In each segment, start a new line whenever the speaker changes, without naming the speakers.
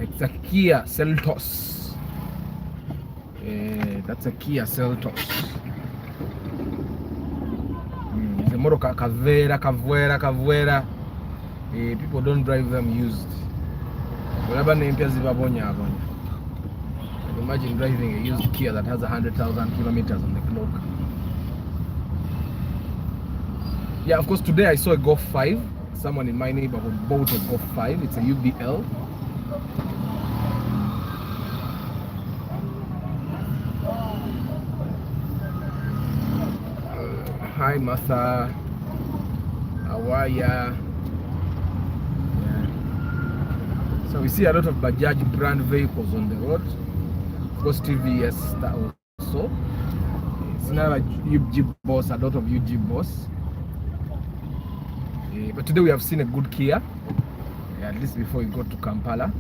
It's a Kia Seltos. That's a Kia Seltos. It's a motoka Kavera. People don't drive them used. Imagine driving a used Kia that has 100,000 kilometers on the clock. Yeah, of course, today I saw a Golf 5. Someone in my neighborhood bought a Golf 5. It's a UBL. Hi, Martha. How are ya? Yeah. So we see a lot of Bajaj brand vehicles on the road. Of course, TVS that also. It's not a UG boss, a lot of UG boss. But today we have seen a good Kia, at least before we go to Kampala.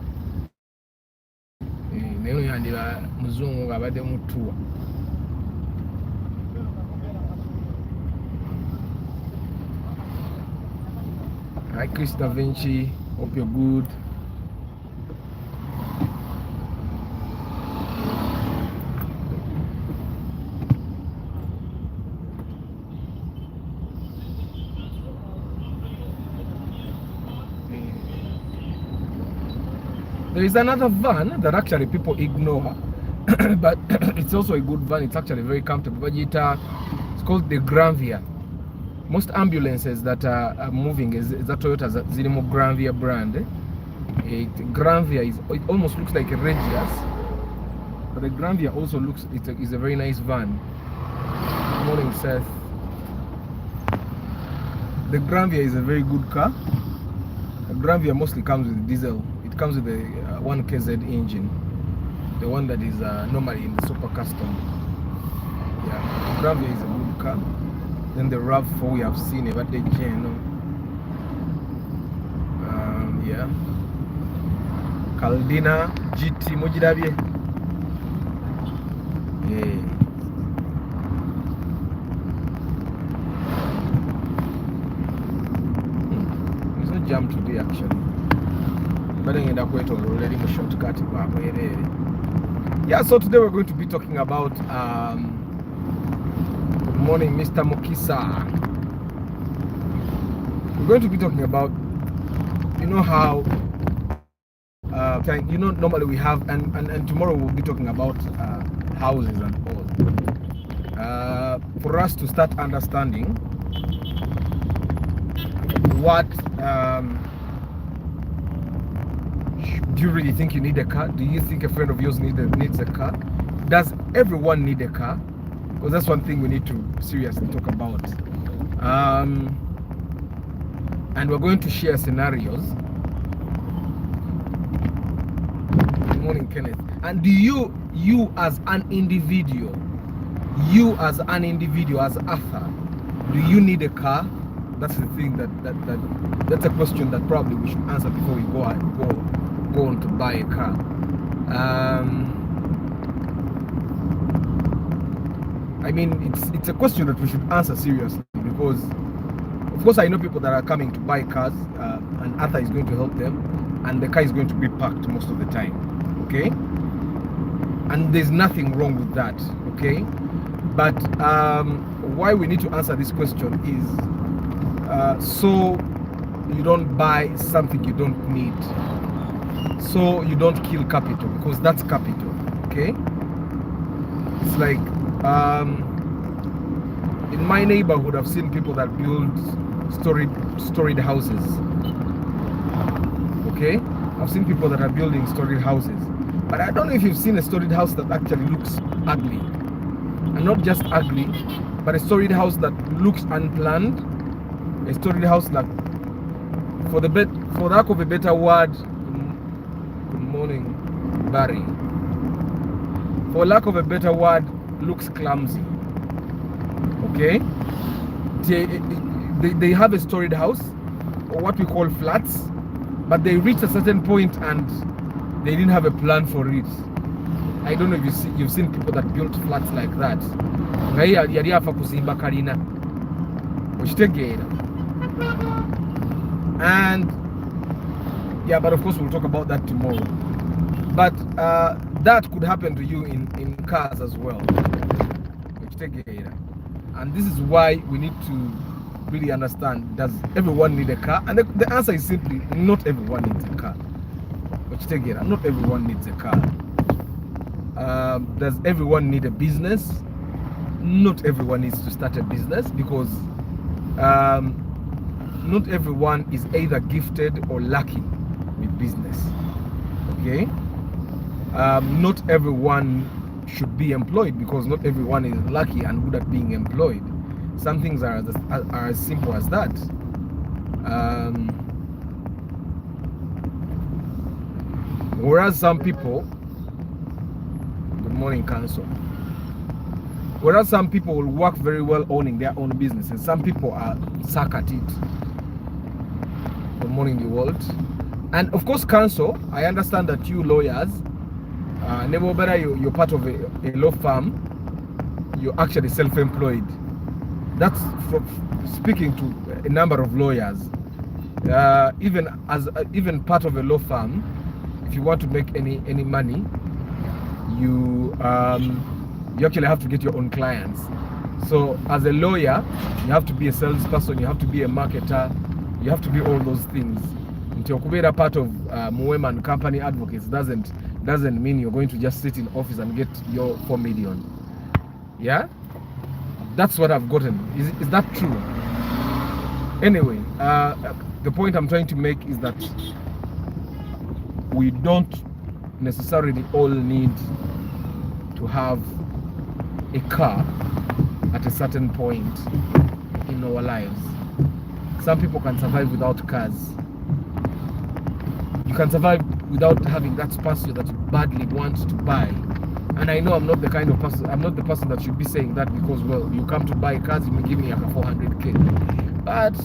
Hi Chris Da Vinci, hope you're good. There is another van that actually people ignore, but it's also a good van. It's actually very comfortable. It's called the Granvia. Most ambulances that are moving is a Toyota Zilimo Granvia brand. Granvia it almost looks like a Regius, but the Granvia also looks it's a very nice van. Good morning, Seth. The Granvia is a very good car. The Granvia mostly comes with diesel. It comes with the 1KZ engine, the one that is normally in the super custom. Yeah, the Granvia is a good car. Then the RAV4 we have seen it, but the Geno. Yeah. Caldina GT Mojidabie. Yeah. There's no jam today actually. But then already a shortcut. Yeah, so today we're going to be talking about good morning, Mr. Mokisa. We're going to be talking about, you know how normally we have and tomorrow we'll be talking about houses and all. For us to start understanding what do you really think you need a car? Do you think a friend of yours needs a car? Does everyone need a car? Because that's one thing we need to seriously talk about. And we're going to share scenarios. Good morning, Kenneth. And do you as an individual, as Arthur, do you need a car? That's the thing that's a question that probably we should answer before we go on to buy a car. I mean, it's a question that we should answer seriously, because of course I know people that are coming to buy cars, and Arthur is going to help them, and the car is going to be parked most of the time, okay? And there's nothing wrong with that, okay? But why we need to answer this question is so you don't buy something you don't need, so you don't kill capital, because that's capital, okay? It's like in my neighborhood I've seen people that build storied houses, okay? I've seen people that are building storied houses, but I don't know if you've seen a storied house that actually looks ugly, and not just ugly, but a storied house that looks unplanned, a storied house that, for lack of a better word, good morning, Barry, for lack of a better word, looks clumsy, okay? They have a storied house, or what we call flats, but they reach a certain point and they didn't have a plan for it. I don't know if you've seen people that built flats like that. And yeah, but of course we'll talk about that tomorrow. But that could happen to you in cars as well. And this is why we need to really understand, does everyone need a car? And the answer is simply, not everyone needs a car. Not everyone needs a car. Does everyone need a business? Not everyone needs to start a business, because not everyone is either gifted or lucky with business. Okay? Not everyone should be employed, because not everyone is lucky and good at being employed. Some things are as simple as that. Whereas some people, good morning, Council. Whereas some people will work very well owning their own business, and some people are suck at it. Good morning, the world. And of course, Council, I understand that you lawyers, never better you're part of a law firm, you're actually self-employed. That's from speaking to a number of lawyers. Even part of a law firm, if you want to make any money, you actually have to get your own clients. So as a lawyer, you have to be a salesperson, you have to be a marketer, you have to be all those things. Until Kubera part of Muema and Company Advocates doesn't mean you're going to just sit in office and get your 4 million. Yeah, that's what I've gotten. Is that true? Anyway, the point I'm trying to make is that we don't necessarily all need to have a car at a certain point in our lives. Some people can survive without cars. You can survive without having that sponsor that you badly want to buy. And I know I'm not the kind of person, I'm not the person that should be saying that, because, well, you come to buy cars, you may give me like a 400k. But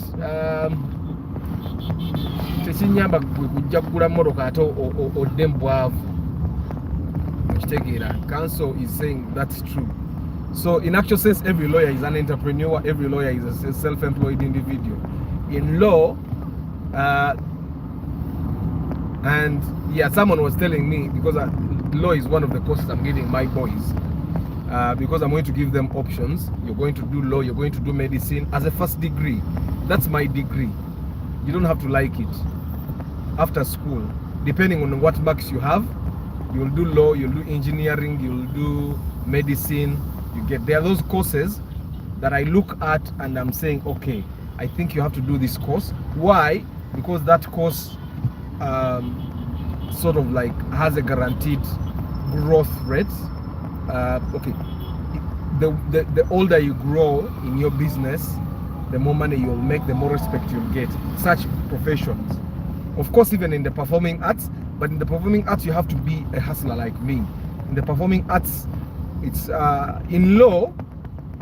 Council is saying that's true. So in actual sense, every lawyer is an entrepreneur, every lawyer is a self-employed individual. In law, and yeah, someone was telling me, because law is one of the courses I'm giving my boys, because I'm going to give them options. You're going to do law, you're going to do medicine as a first degree. That's my degree. You don't have to like it. After school, depending on what marks you have, you'll do law, you'll do engineering, you'll do medicine. There are those courses that I look at and I'm saying, okay, I think you have to do this course. Why? Because that course sort of like has a guaranteed growth rate. Okay, the older you grow in your business, the more money you'll make, the more respect you'll get. Such professions, of course, even in the performing arts. But in the performing arts, you have to be a hustler like me. In the performing arts, it's in law,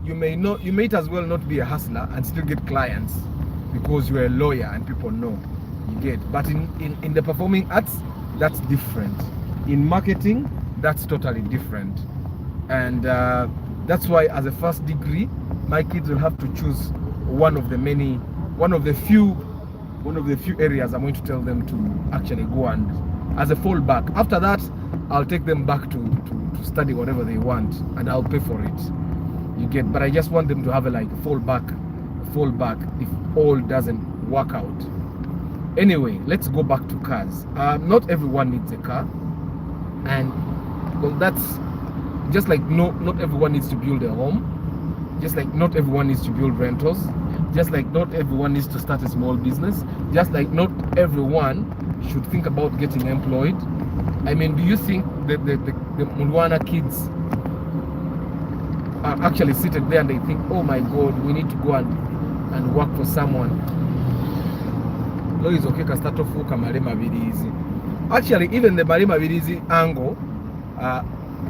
you may as well not be a hustler and still get clients, because you're a lawyer and people know you get. But in the performing arts, that's different. In marketing, that's totally different. And that's why, as a first degree, my kids will have to choose one of the few areas I'm going to tell them to actually go and as a fallback. After that, I'll take them back to study whatever they want, and I'll pay for it. You get, but I just want them to have a fallback if all doesn't work out. Anyway, let's go back to cars. Not everyone needs a car, and well, that's just like not everyone needs to build a home, just like not everyone needs to build rentals, just like not everyone needs to start a small business, just like not everyone should think about getting employed. I mean, do you think the Mulwana kids are actually seated there and they think, oh my God, we need to go and work for someone? Actually, even the Marima Virizi angle,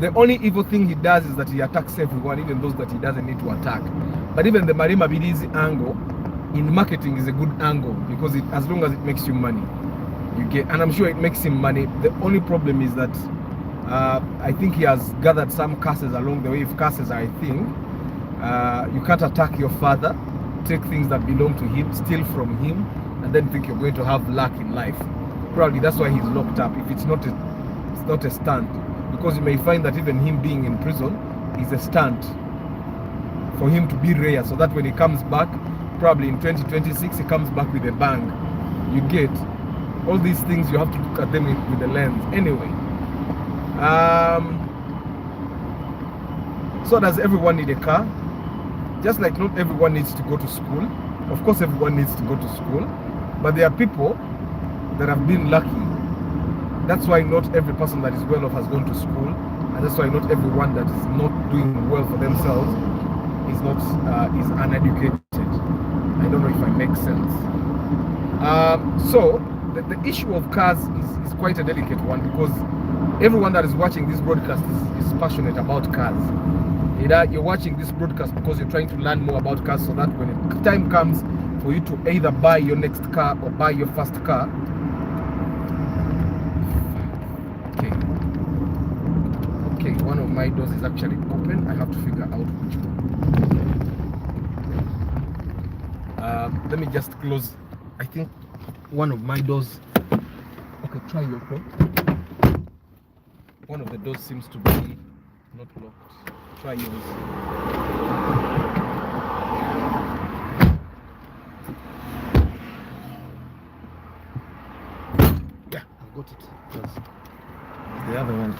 the only evil thing he does is that he attacks everyone, even those that he doesn't need to attack. But even the Marima Virizi angle in marketing is a good angle, because as long as it makes you money, you get, and I'm sure it makes him money. The only problem is that I think he has gathered some curses along the way. If curses are a thing, you can't attack your father, take things that belong to him, steal from him, and then think you're going to have luck in life. Probably that's why he's locked up. If it's not It's not a stunt, because you may find that even him being in prison is a stunt for him to be rare, so that when he comes back, probably in 2026, he comes back with a bang. You get all these things, you have to look at them with the lens. Anyway, so does everyone need a car? Just like not everyone needs to go to school. Of course, everyone needs to go to school, but there are people that have been lucky. That's why not every person that is well off has gone to school, and that's why not everyone that is not doing well for themselves is uneducated. I don't know if I make sense. So the issue of cars is quite a delicate one, because everyone that is watching this broadcast is passionate about cars. Either you're watching this broadcast because you're trying to learn more about cars, so that when the time comes for you to either buy your next car or buy your first car. Okay, one of my doors is actually open. I have to figure out which one. Let me just close. I think one of my doors. Okay, try your door. One of the doors seems to be not locked. Try yours. Yeah, I've got it. Yes. The other one.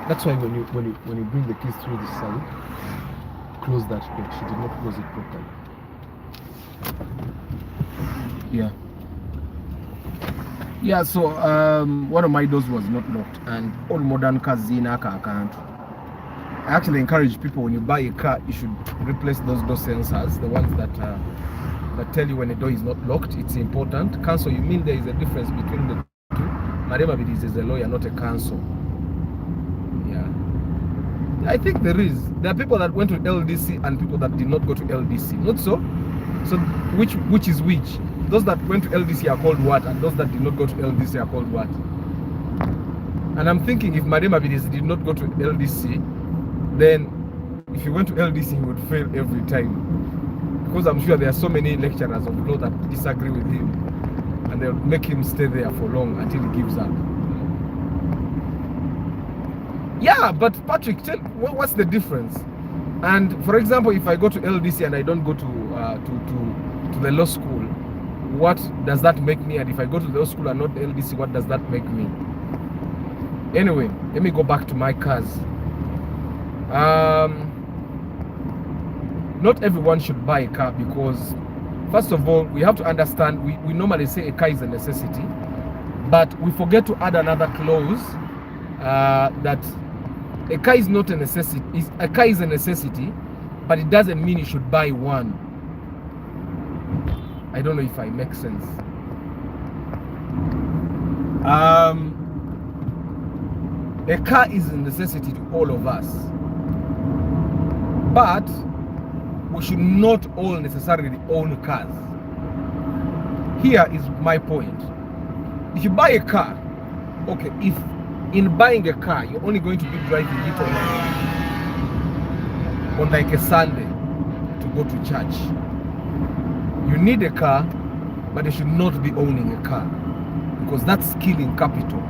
That's why when you bring the keys through this side, close that door. She did not close it properly. Yeah, so one of my doors was not locked, and all modern cars can't. I actually encourage people, when you buy a car, you should replace those door sensors, the ones that tell you when a door is not locked. It's important. Council, you mean there is a difference between the two? Madam Abidis is a lawyer, not a council. Yeah, I think there is. There are people that went to LDC and people that did not go to LDC. Not so? So which is which? Those that went to LDC are called what, and those that did not go to LDC are called what? And I'm thinking, if Madam Abidis did not go to LDC, then if he went to LDC, he would fail every time, because I'm sure there are so many lecturers of law that disagree with him, and they'll make him stay there for long until he gives up. Yeah, but Patrick, tell what's the difference? And for example, if I go to LDC and I don't go to the law school, what does that make me? And if I go to the law school and not LDC, what does that make me? Anyway, let me go back to my cars. Not everyone should buy a car, because first of all, we have to understand, we normally say a car is a necessity, but we forget to add another clause that a car is not a necessity. A car is a necessity, but it doesn't mean you should buy one. I don't know if I make sense. A car is a necessity to all of us, but we should not all necessarily own cars. Here is my point. If you buy a car, okay, if in buying a car you're only going to be driving it on like a Sunday to go to church, you need a car, but you should not be owning a car, because that's killing capital.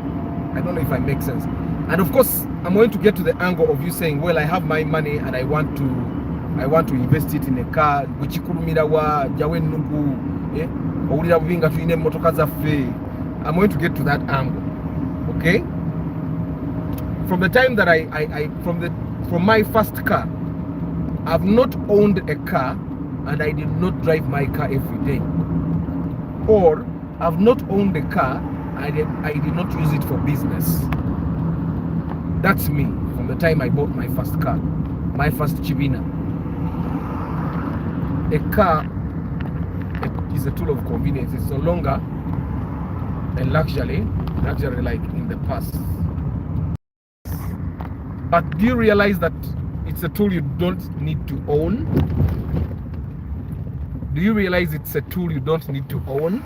I don't know if I make sense. And of course, I'm going to get to the angle of you saying, well, I have my money and I want to invest it in a car. I'm going to get to that angle. Okay? From the time that from my first car, I've not owned a car and I did not drive my car every day. Or I've not owned a car and I did not use it for business. That's me from the time I bought my first car, my first Chivina. A car is a tool of convenience. It's no longer a luxury like in the past. But do you realize that it's a tool you don't need to own? Do you realize it's a tool you don't need to own?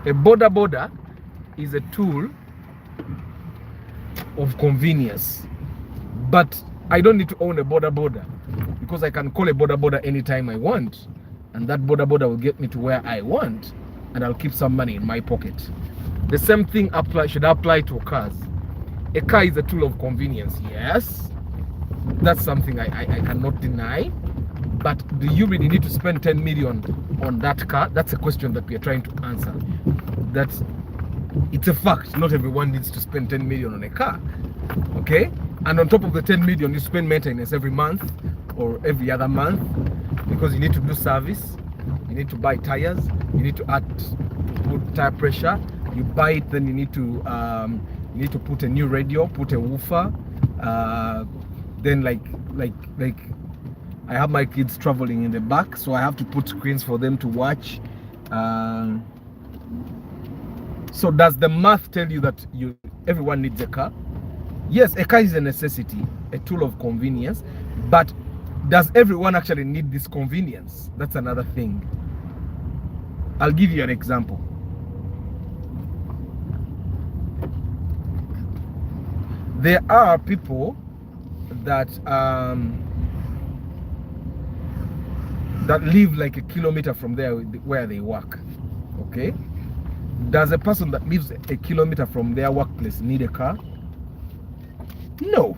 A boda is a tool of convenience, but I don't need to own a boda because I can call a boda anytime I want, and that boda will get me to where I want, and I'll keep some money in my pocket. The same thing should apply to cars. A car is a tool of convenience, yes. That's something I cannot deny. But do you really need to spend 10 million on that car? That's a question that we are trying to answer. That it's a fact. Not everyone needs to spend 10 million on a car. Okay? And on top of the 10 million, you spend maintenance every month or every other month because you need to do service. You need to buy tires. You need to put tire pressure. You buy it, then you need to put a new radio, put a woofer. Then like I have my kids traveling in the back, so I have to put screens for them to watch. So does the math tell you that everyone needs a car? Yes, a car is a necessity, a tool of convenience, but does everyone actually need this convenience? That's another thing. I'll give you an example. There are people that that live like a kilometer from there where they work. Okay? Does a person that lives a kilometer from their workplace need a car? No.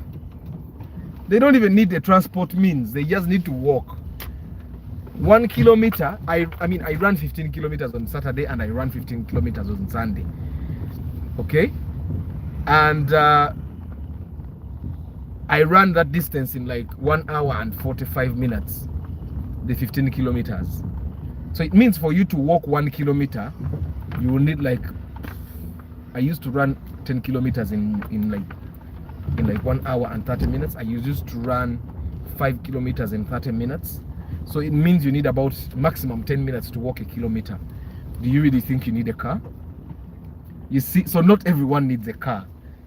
They don't even need a transport means. They just need to walk. 1 kilometer, I mean, I run 15 kilometers on Saturday and I run 15 kilometers on Sunday. Okay? And I ran that distance in like 1 hour and 45 minutes, the 15 kilometers. So it means for you to walk 1 kilometer, you will need like, I used to run 10 kilometers in like 1 hour and 30 minutes. I used to run 5 kilometers in 30 minutes. So it means you need about maximum 10 minutes to walk a kilometer. Do you really think you need a car? You see, so not everyone needs a car.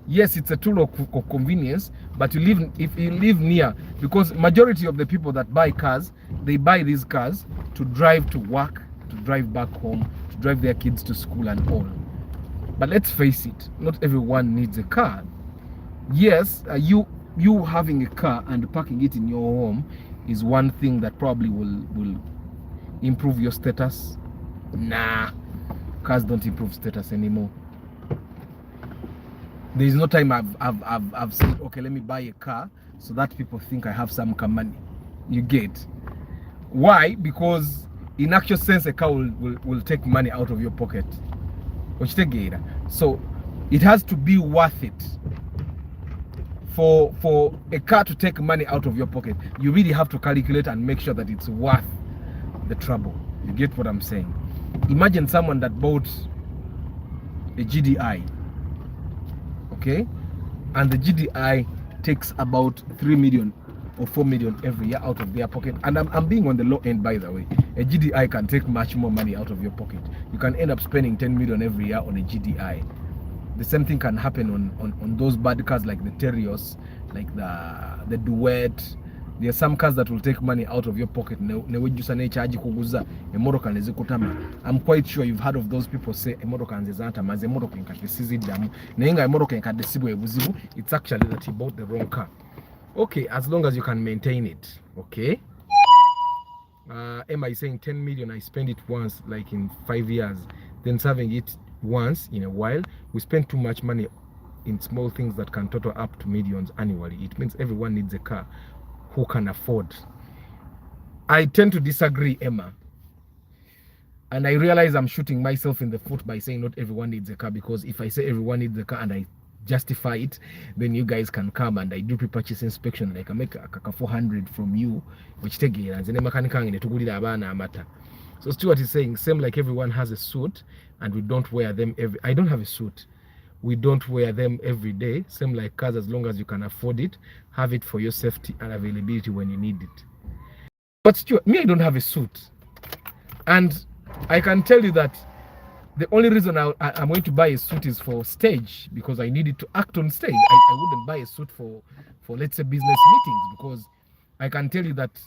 Yes, it's a tool of convenience, but if you live near, because majority of the people that buy cars, they buy these cars to drive to work, to drive back home, to drive their kids to school and all. But let's face it, not everyone needs a car. Yes, you having a car and parking it in your home is one thing that probably will improve your status. Nah, cars don't improve status anymore. There is no time I've said, okay, let me buy a car so that people think I have some money. You get why? Because in actual sense, a car will take money out of your pocket. So it has to be worth it. For a car to take money out of your pocket, you really have to calculate and make sure that it's worth the trouble. You get what I'm saying? Imagine someone that bought a GDI. Okay, and the GDI takes about 3 million or 4 million every year out of their pocket. And I'm being on the low end, by the way. A GDI can take much more money out of your pocket. You can end up spending 10 million every year on a GDI. The same thing can happen on those bad cars like the Terios, like the Duet. There are some cars that will take money out of your pocket. I'm quite sure you've heard of those people say it's actually that he bought the wrong car. Okay, as long as you can maintain it. Okay. Emma is saying 10 million, I spend it once, like in 5 years, then serving it once in a while. We spend too much money in small things that can total up to millions annually. It means everyone needs a car who can afford. I tend to disagree, Emma. And I realize I'm shooting myself in the foot by saying not everyone needs a car, because if I say everyone needs a car and I justify it, then you guys can come and I do pre-purchase inspection, like I make a 400 from you, which take it as a so Stuart is saying, same like everyone has a suit and we don't wear them I don't have a suit. We don't wear them every day. Same like cars, as long as you can afford it, have it for your safety and availability when you need it. But Stuart, me, I don't have a suit. And I can tell you that the only reason I'm going to buy a suit is for stage, because I need it to act on stage. I wouldn't buy a suit for let's say business meetings, because I can tell you that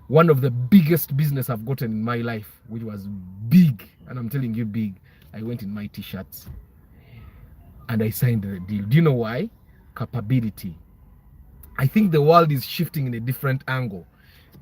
one of the biggest business I've gotten in my life, which was big, and I'm telling you big, I went in my t-shirts and I signed the deal. Do you know why? Capability. I think the world is shifting in a different angle.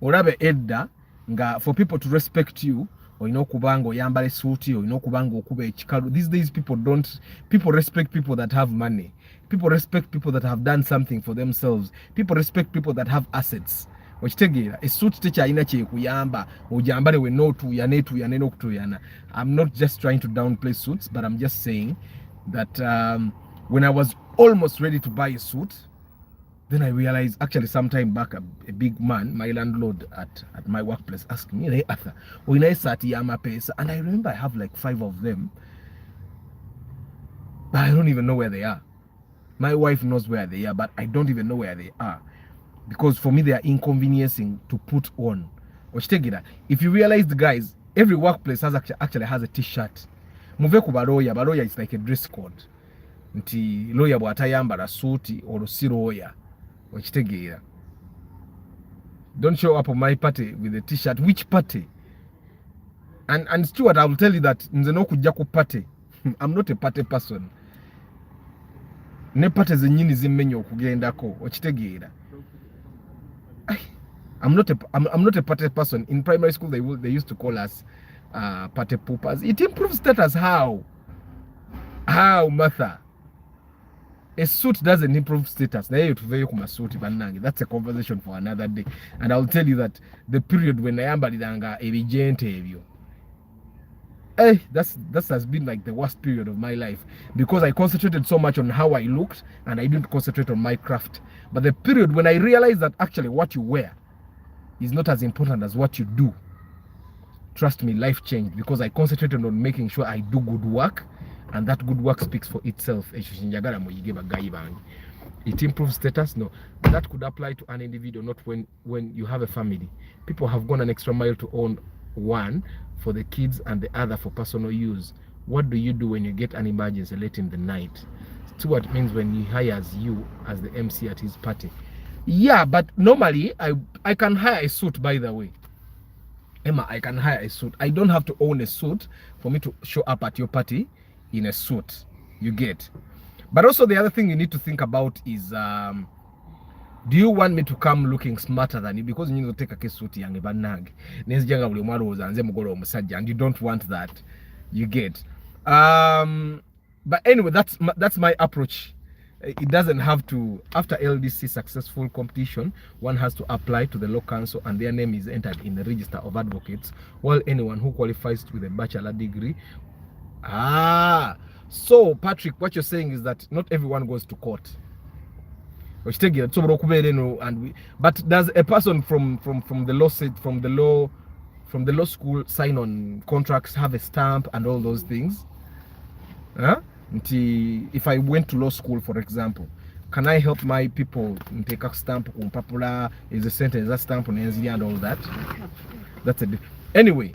For people to respect you, olina okuba nga oyambala essuuti, olina okuba nga okuba ekikalu. These days people respect people that have money. People respect people that have done something for themselves. People respect people that have assets. Okitegeera, essuuti tekyalina kyekuyamba ojambale wenna otuuyana n'okutuyana. I'm not just trying to downplay suits, but I'm just saying that when I was almost ready to buy a suit, then I realized actually sometime back a big man, my landlord at my workplace, asked me, "Hey Arthur, uina esati ya mapesa?" And I remember I have like 5 of them, but I don't even know where they are. My wife knows where they are, but I don't even know where they are, because for me they are inconveniencing to put on. If you realize, the guys, every workplace actually has a t-shirt. Muve ku baloya is like a dress code. Nti lawyer bw'atayambala suuti olwo si lawyer. Okitegeera. Don't show up on my party with a t-shirt. Which party? And Stuart, I will tell you that nze n'okujja ku party. I'm not a party person. Ne party zennyini zimmenya okugendako. Okitegeera. I'm not a party person. In primary school they used to call us party poopers. It improves status. How, Martha? A suit doesn't improve status. That's a conversation for another day. And I'll tell you that the period when I am balidanga ebigente, that has been like the worst period of my life, because I concentrated so much on how I looked and I didn't concentrate on my craft. But the period when I realized that actually what you wear is not as important as what you do, trust me, life changed, because I concentrated on making sure I do good work, and that good work speaks for itself. It improves status. No, that could apply to an individual, not when you have a family. People have gone an extra mile to own one for the kids and the other for personal use. What do you do when you get an emergency late in the night? Stuart means when he hires you as the MC at his party. Yeah, but normally I can hire a suit, by the way. Emma, I can hire a suit. I don't have to own a suit for me to show up at your party in a suit. You get. But also the other thing you need to think about is, do you want me to come looking smarter than you? Because you need to take a case suit yange banage. And you don't want that. You get. But anyway, that's my approach. It doesn't have to. After LDC successful competition, one has to apply to the law council and their name is entered in the register of advocates, while anyone who qualifies with a bachelor degree. So Patrick, what you're saying is that not everyone goes to court. But does a person from the law school sign on contracts, have a stamp and all those things? If I went to law school, for example, can I help my people take a stamp on papula, is a sentence, that stamp on NZ and all that? That's a anyway,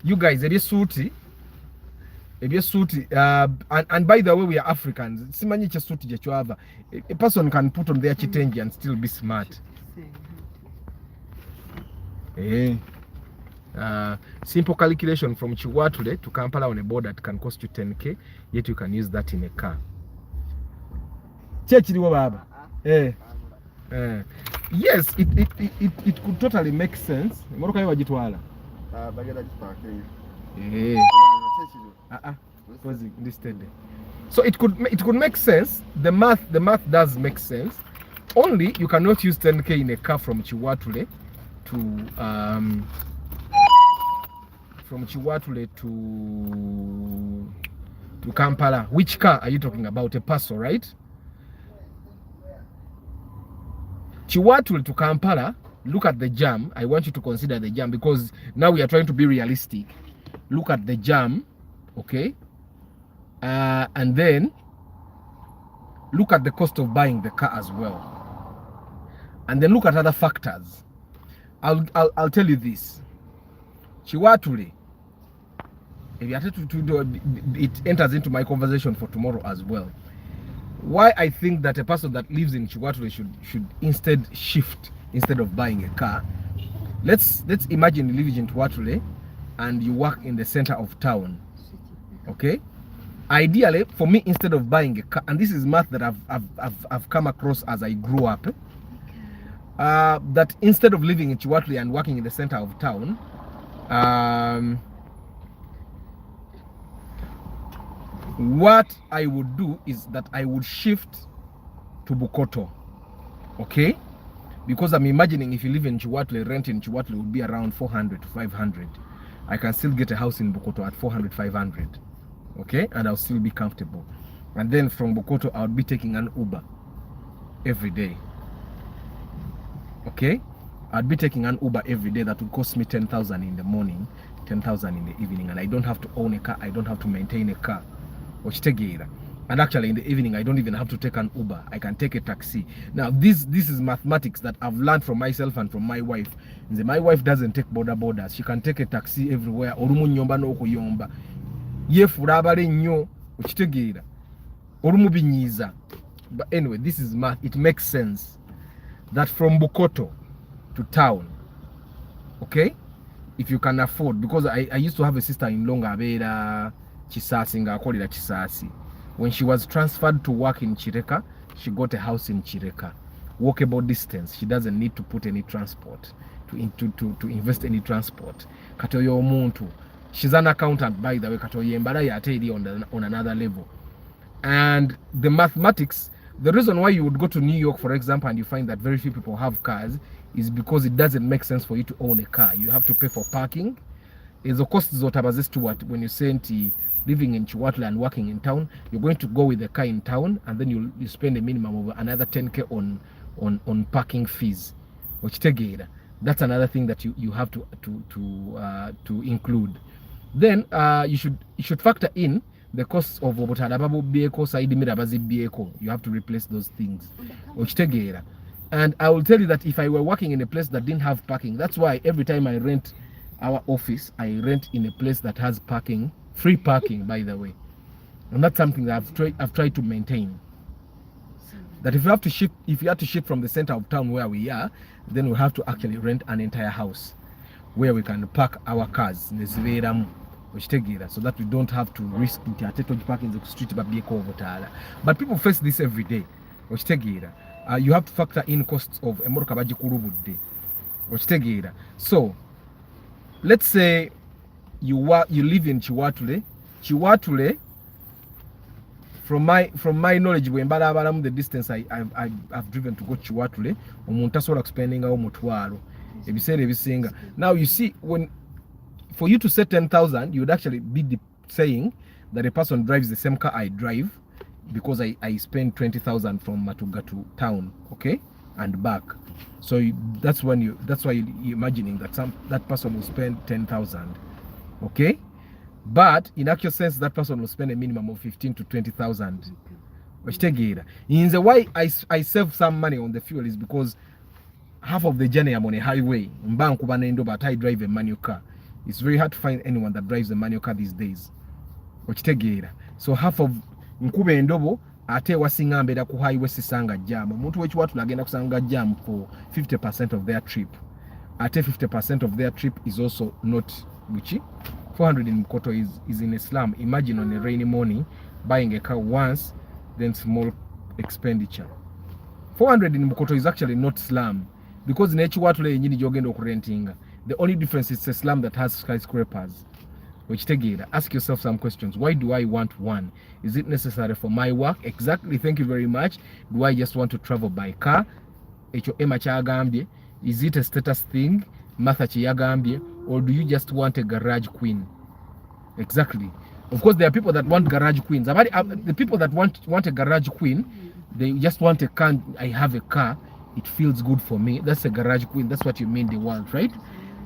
you guys, it is suiti. And by the way, we are Africans. A person can put on their chitengi and still be smart. Simple calculation from Chiwatule to Kampala on a board that can cost you 10k, yet you can use that in a car. Yes, it could totally make sense. So it could make sense. The math does make sense. Only you cannot use 10k in a car from Chiwatule to Kampala. Which car are you talking about? A Paso, right? Chiwatule to Kampala, look at the jam. I want you to consider the jam, because now we are trying to be realistic. Look at the jam, okay? And then look at the cost of buying the car as well. And then look at other factors. I'll tell you this. Chiwatule, it enters into my conversation for tomorrow as well. Why I think that a person that lives in Chiwatule should instead shift instead of buying a car. Let's imagine you live in Chiwatule and you work in the center of town. Okay? Ideally, for me, instead of buying a car, and this is math that I've come across as I grew up, that instead of living in Chiwatule and working in the center of town, what I would do is that I would shift to Bukoto, okay? Because I'm imagining if you live in Chiwatle, rent in Chiwatle would be around 400 to 500. I can still get a house in Bukoto at 400, 500, okay? And I'll still be comfortable. And then from Bukoto, I'll be taking an Uber every day, okay? I'd be taking an Uber every day that would cost me 10,000 in the morning, 10,000 in the evening, and I don't have to own a car, I don't have to maintain a car. And actually in the evening, I don't even have to take an Uber, I can take a taxi. Now this is mathematics that I've learned from myself and from my wife. My wife doesn't take borders, she can take a taxi everywhere. Orumu nyomba no okuyomba. Yefura abale nnyo, okitegeera. Orumu binyiza. But anyway, this is math, it makes sense that from Bukoto to town, okay, if you can afford, because I used to have a sister-in-law ngabeera Kisasi, ngaakolera Kisasi. When she was transferred to work in Chireka, she got a house in Chireka, walkable distance. She doesn't need to put any transport, to invest any transport. Katoyo omuntu, she's an accountant by the way. Katoyo embara yate eri on another level. And the mathematics, the reason why you would go to New York, for example, and you find that very few people have cars is because it doesn't make sense for you to own a car. You have to pay for parking. The cost is what when you say living in Chihuahua and working in town, you're going to go with the car in town, and then you spend a minimum of another 10k on parking fees. That's another thing that you have to include. Then you should factor in the cost of vehicle side vehicle. You have to replace those things. And I will tell you that if I were working in a place that didn't have parking, that's why every time I rent our office, I rent in a place that has parking, free parking, by the way. And that's something that I've tried to maintain. That if you have to shift from the center of town where we are, then we have to actually rent an entire house where we can park our cars, so that we don't have to risk parking in the street. But people face this every day. You have to factor in costs of emoroka bagikulubudde. So let's say you live in Chiwatule. From my knowledge, the distance I've driven to go to Chiwatule, omuntu asobola spending awo mutwalo ebiseera ebisinga. Now you see, for you to say 10,000, you would actually be saying that a person drives the same car I drive, because I spend 20,000 from Matuga to town, okay, and back. So that's why you're imagining that that person will spend 10,000, okay. But in actual sense, that person will spend a minimum of 15 to 20,000. In the way I save some money on the fuel is because half of the journey I'm on a highway. But I drive a manual car. It's very hard to find anyone that drives a manual car these days. So half of nkube endobo ate wasinga mbera ku highway sisanga jam. Omuntu wekiwatu agenda kusanga jam for 50% of their trip. Ate 50% of their trip is also not which 400 in Bukoto is in a slum. Imagine on a rainy morning buying a car once, then small expenditure. 400 in Bukoto is actually not slum, because in Chiwatule yenyini jogenda okurentinga. The only difference is a slum that has skyscrapers. Ask yourself some questions. Why do I want one? Is it necessary for my work? Exactly. Thank you very much. Do I just want to travel by car? Is it a status thing? Or do you just want a garage queen? Exactly. Of course, there are people that want garage queens. The people that want a garage queen, they just want a car. I have a car, it feels good for me. That's a garage queen. That's what you mean they want, right?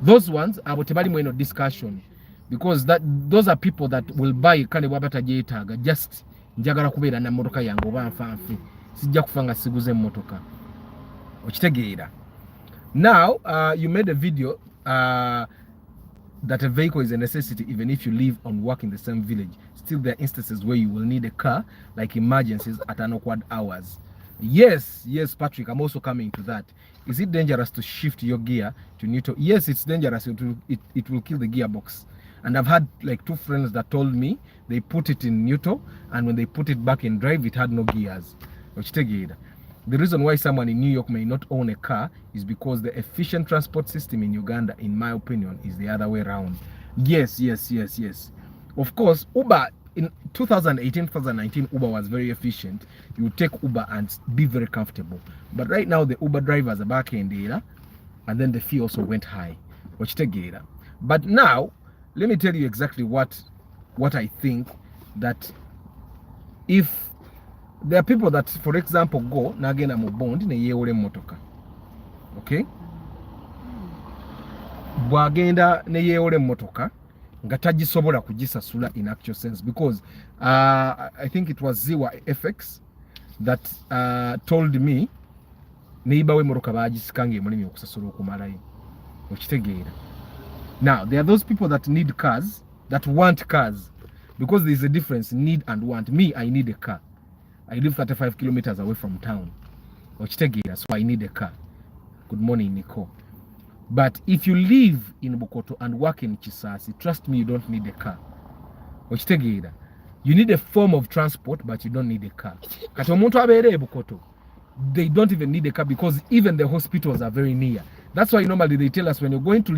Those ones are no discussion, because those are people that will buy just njagala kubeera na motoka yange oba nfanfe sijja kufanga siguze motoka okitegeera. Now you made a video that a vehicle is a necessity even if you live and work in the same village. Still, there are instances where you will need a car, like emergencies at unadequate hours. Yes, Patrick, I'm also coming to that. Is it dangerous to shift your gear to neutral? Yes, it's dangerous. It will kill the gearbox. And I've had like 2 friends that told me they put it in neutral, and when they put it back in drive, it had no gears. The reason why someone in New York may not own a car is because the efficient transport system in Uganda, in my opinion, is the other way around. Yes. Of course, Uber in 2018, 2019, Uber was very efficient. You would take Uber and be very comfortable. But right now, the Uber drivers are back in there, and then the fee also went high. But now, let me tell you exactly what I think, that if there are people that, for example, go nagenda mu bond ne yeewole motoka, okay, bwagenda ne yeewole motoka nga tagisobola kugisasula in actual sense, because I think it was Ziwa FX that told me neighbor we motoka bagisikanga emulimi okusasula okumalayo, okitegeera. Now there are those people that need cars, that want cars, because there is a difference, need and want. Me, I need a car. I live 35 kilometers away from town, okitegeera, so I need a car. Good morning, Nico. But if you live in Bukoto and work in Kisasi, trust me, you don't need a car. Okitegeera. You need a form of transport, but you don't need a car. Kati omuntu abeere e Bukoto, they don't even need a car, because even the hospitals are very near. That's why normally they tell us when you're going to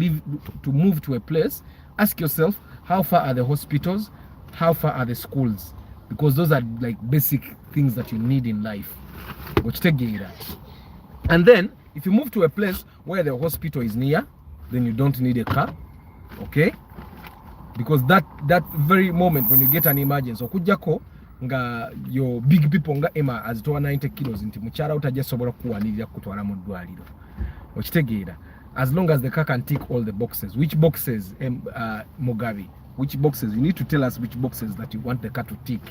move to a place, ask yourself, how far are the hospitals? How far are the schools? Because those are like basic things that you need in life. And then, if you move to a place where the hospital is near, then you don't need a car, okay? Because that very moment when you get an emergency, okujjako nga your big people nga Emma azitowa 90 kilos nti mukyala utajasobola kuwanirira kutwala mu ddwaliro, okitegeera. As long as the car can tick all the boxes. Which boxes, Mugabe? Which boxes? You need to tell us which boxes that you want the car to tick.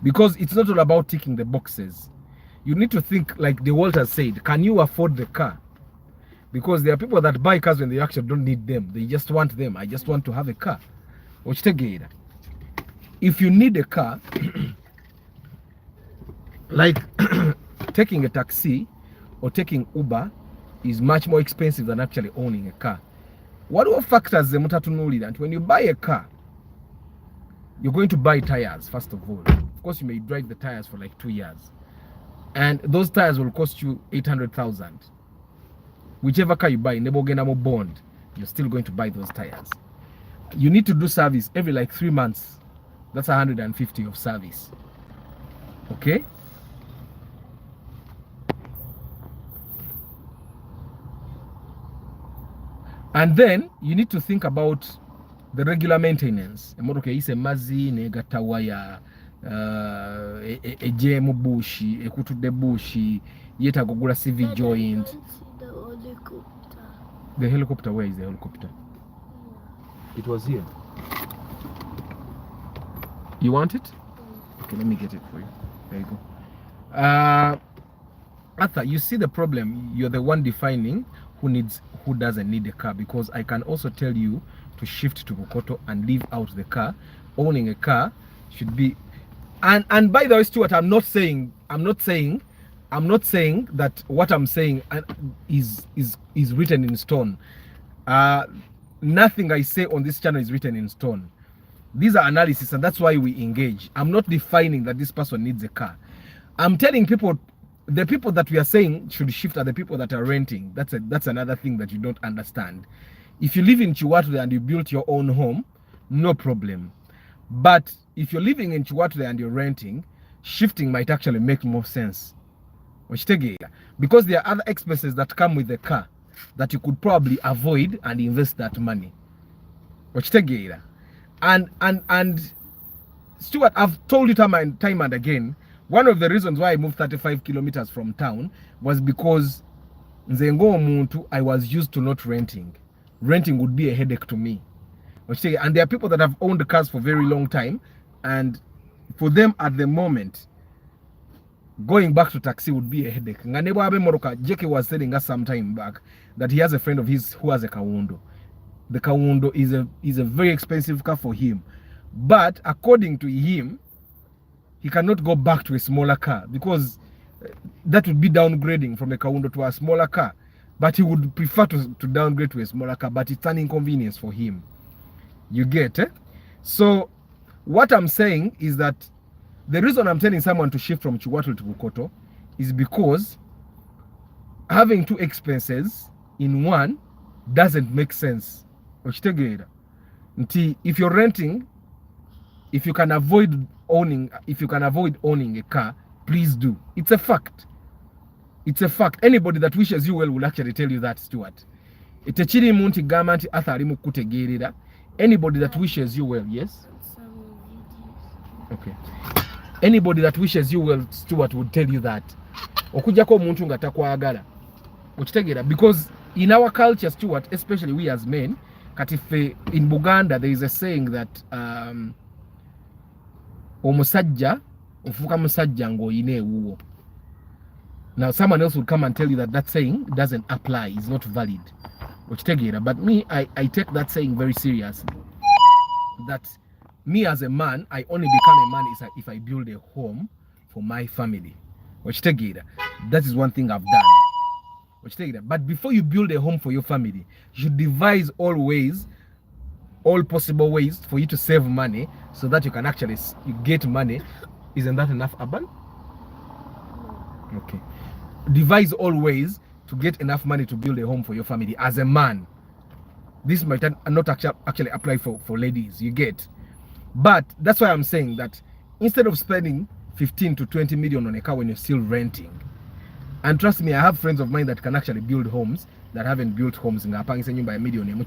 Because it's not all about ticking the boxes. You need to think, like the Walter said, can you afford the car? Because there are people that buy cars when they actually don't need them. They just want them. I just want to have a car. If you need a car, like taking a taxi or taking Uber is much more expensive than actually owning a car. What are factors the mutatunuli? When you buy a car, you're going to buy tires, first of all. Of course, you may drive the tires for like 2 years. And those tires will cost you 800,000. Whichever car you buy, Nebogenamo bond, you're still going to buy those tires. You need to do service every like 3 months. That's 150 of service. Okay? And then you need to think about the regular maintenance. Emotoka ise mazi negata waya ejemu bushi ekutudde bushi yeta kugula CV joint. The helicopter, where is the helicopter? It was here. You want it? Okay, let me get it for you. There you go. Arthur, you see the problem. You're the one defining who doesn't need a car, because I can also tell you to shift to Bukoto and leave out the car. Owning a car should be, and by the way, Stuart, I'm not saying that what I'm saying is written in stone. Nothing I say on this channel is written in stone. These are analysis, and that's why we engage. I'm not defining that this person needs a car. I'm telling people, the people that we are saying should shift are the people that are renting. That's another thing that you don't understand. If you live in Chiwatule and you built your own home, no problem. But if you're living in Chiwatule and you're renting, shifting might actually make more sense. Because there are other expenses that come with the car that you could probably avoid and invest that money. And Stuart, I've told you time and again, one of the reasons why I moved 35 kilometers from town was because I was used to not renting. Renting would be a headache to me. And there are people that have owned cars for a very long time, and for them at the moment, going back to taxi would be a headache. Jeke was telling us some time back that he has a friend of his who has a Kawundo. The Kawundo is a very expensive car for him. But according to him, he cannot go back to a smaller car because that would be downgrading from a Kawundo to a smaller car. But he would prefer to downgrade to a smaller car, but it's an inconvenience for him. You get it? So what I'm saying is that the reason I'm telling someone to shift from Chiwatule to Bukoto is because having two expenses in one doesn't make sense. If you're renting if you can avoid owning a car, please do. It's a fact. It's a fact. Anybody that wishes you well will actually tell you that, Stuart. Etechiri munti gamanti athari mukutegerera. Anybody that wishes you well, yes? Okay. Anybody that wishes you well, Stuart, would tell you that. Okujako muntu nga takwagala. Okitegerera, because in our culture, Stuart, especially we as men, katife in Uganda there is a saying that omusajja ofuka musajja ng'oyina ewuwo. Now someone else would come and tell you that that saying doesn't apply, is not valid. But me, I take that saying very seriously. That me as a man, I only become a man if I build a home for my family. That is one thing I've done. But before you build a home for your family, you should devise all possible ways for you to save money so that you can actually get money. Isn't that enough, Aban? Okay. Devise all ways to get enough money to build a home for your family as a man. This might not actually apply for ladies, you get. But that's why I'm saying that instead of spending 15 to 20 million on a car when you're still renting, and trust me, I have friends of mine that can actually build homes that haven't built homes in a million.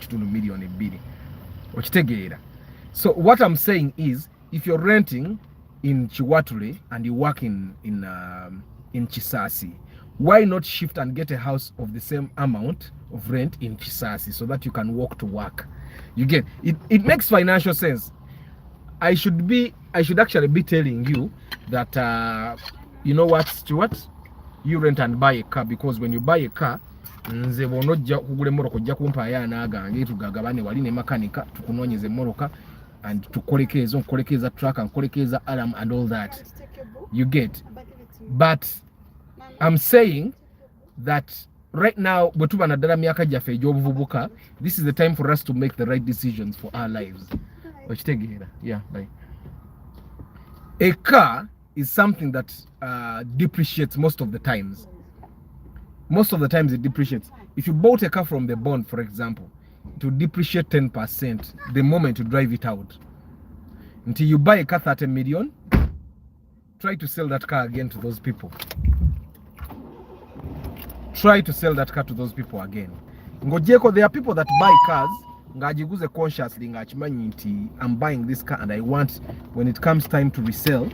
So what I'm saying is, if you're renting in Chiwatule and you work in Chisasi, why not shift and get a house of the same amount of rent in Chisasi so that you can walk to work? You get it. It makes financial sense. I should actually be telling you that you know what, Stuart, you rent and buy a car, because when you buy a car, nze bonojja kugula emmoroka ojja kumpa yana agange tugagabane wali ne makanika tukunoonyeze emmoroka and tukolekeza truck and kolekeza alarm and all that, you get. But I'm saying that right now, bwetuba naddala myaka gyaffe egy'obuvubuka, this is the time for us to make the right decisions for our lives. Yeah, bye. A car is something that depreciates most of the times. Most of the times it depreciates. If you bought a car from the bond, for example, it will depreciate 10% the moment you drive it out. Until you buy a car 30 million, try to sell that car again to those people. Try to sell that car to those people again. Ngojeko, there are people that buy cars ngajiguze consciously ngachimanyi nti I'm buying this car and I want, when it comes time to resell,